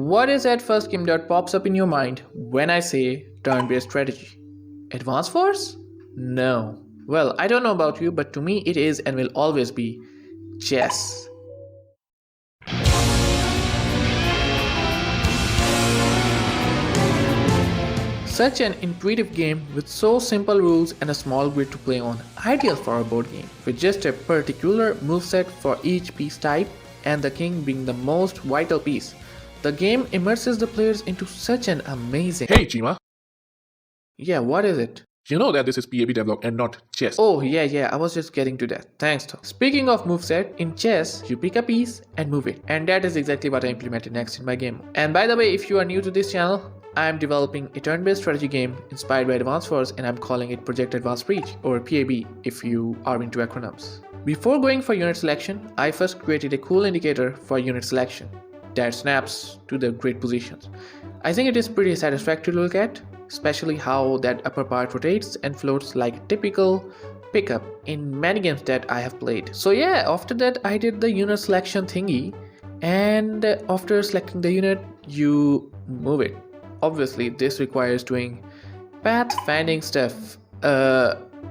What is that first game that pops up in your mind when I say turn-based strategy? Advance Wars? No. Well, I don't know about you, but to me it is and will always be chess. Such an intuitive game with so simple rules and a small grid to play on, ideal for a board game, with just a particular moveset for each piece type and the king being the most vital piece. The game immerses the players into such an amazing... Hey Chima, Yeah, what is it? you know that this is PAB Devlog and not chess. Oh yeah, I was just getting to that. Thanks Tom. Speaking of moveset, in chess, you pick a piece and move it. And that is exactly what I implemented next in my game. And by the way, if you are new to this channel, I am developing a turn-based strategy game inspired by Advance Wars and I'm calling it Project Advanced Reach, or PAB if you are into acronyms. Before going for unit selection, I first created a cool indicator for unit selection that snaps to the grid positions. I think it is pretty satisfactory to look at, especially how that upper part rotates and floats like a typical pickup in many games that I have played. So yeah, after that I did the unit selection thingy, and after selecting the unit, you move it. Obviously, this requires doing pathfinding stuff,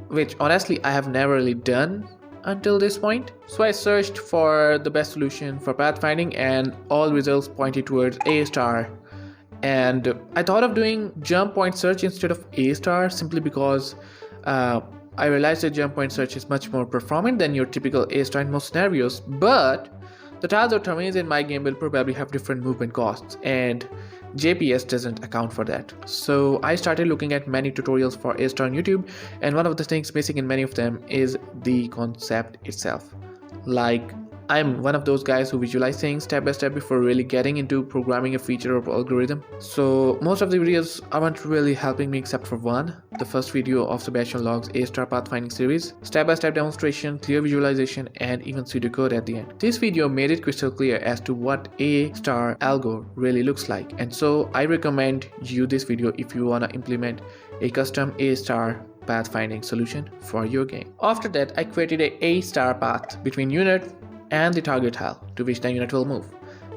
which honestly I have never really done until this point. So I searched for the best solution for pathfinding and all results pointed towards A star. And I thought of doing jump point search instead of A star simply because I realized that jump point search is much more performant than your typical A star in most scenarios, but the tiles or terrains in my game will probably have different movement costs and JPS doesn't account for that. So I started looking at many tutorials for A star on YouTube, and one of the things missing in many of them is the concept itself. Like, I'm one of those guys who visualize things step by step before really getting into programming a feature or algorithm. So most of the videos aren't really helping me except for one, the first video of Sebastian Log's A-Star Pathfinding series, step-by-step demonstration, clear visualization, and even pseudocode at the end. This video made it crystal clear as to what A-Star algo really looks like, and so I recommend you this video if you wanna implement a custom A-Star pathfinding solution for your game. After that, I created a A-Star path between unit and the target tile to which the unit will move,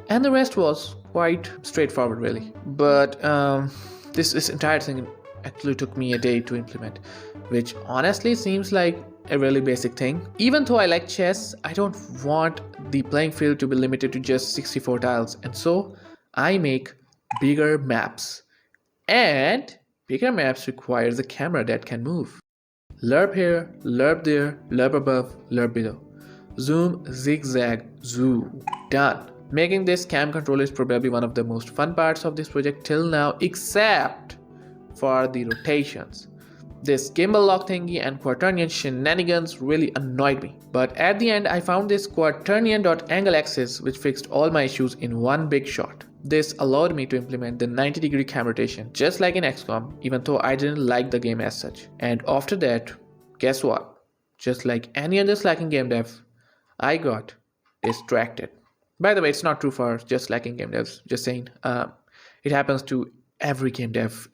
and the rest was quite straightforward really. But this entire thing actually took me a day to implement, which honestly seems like a really basic thing. Even though I like chess, I don't want the playing field to be limited to just 64 tiles, and so I make bigger maps, and bigger maps requires a camera that can move. Lerp here, lerp there, lerp above, lerp below. Zoom, zigzag, zoom. Done. Making this cam controller is probably one of the most fun parts of this project till now, except for the rotations. This gimbal lock thingy and quaternion shenanigans really annoyed me. But at the end, I found this quaternion.angle axis which fixed all my issues in one big shot. This allowed me to implement the 90-degree cam rotation just like in XCOM, even though I didn't like the game as such. And after that, guess what? Just like any other slacking game dev, I got distracted. By the way, it's not true for just slacking game devs, just saying. It happens to every game dev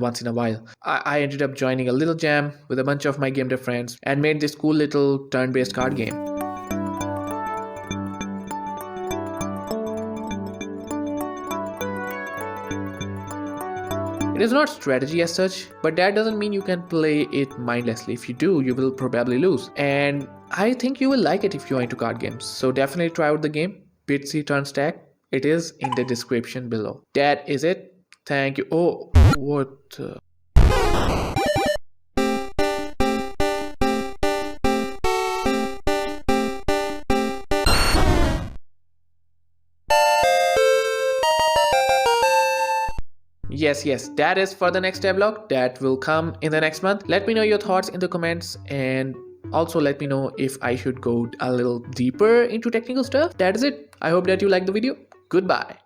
once in a while. I ended up joining a little jam with a bunch of my game dev friends and made this cool little turn-based card game. It is not strategy as such, but that doesn't mean you can play it mindlessly. If you do, you will probably lose. And I think you will like it if you are into card games. So definitely try out the game, Bitsy Turn Stack. It is in the description below. That is it. Thank you. Oh, what? Yes, that is for the next devlog that will come in the next month. Let me know your thoughts in the comments, and also let me know if I should go a little deeper into technical stuff. That is it. I hope that you liked the video. Goodbye.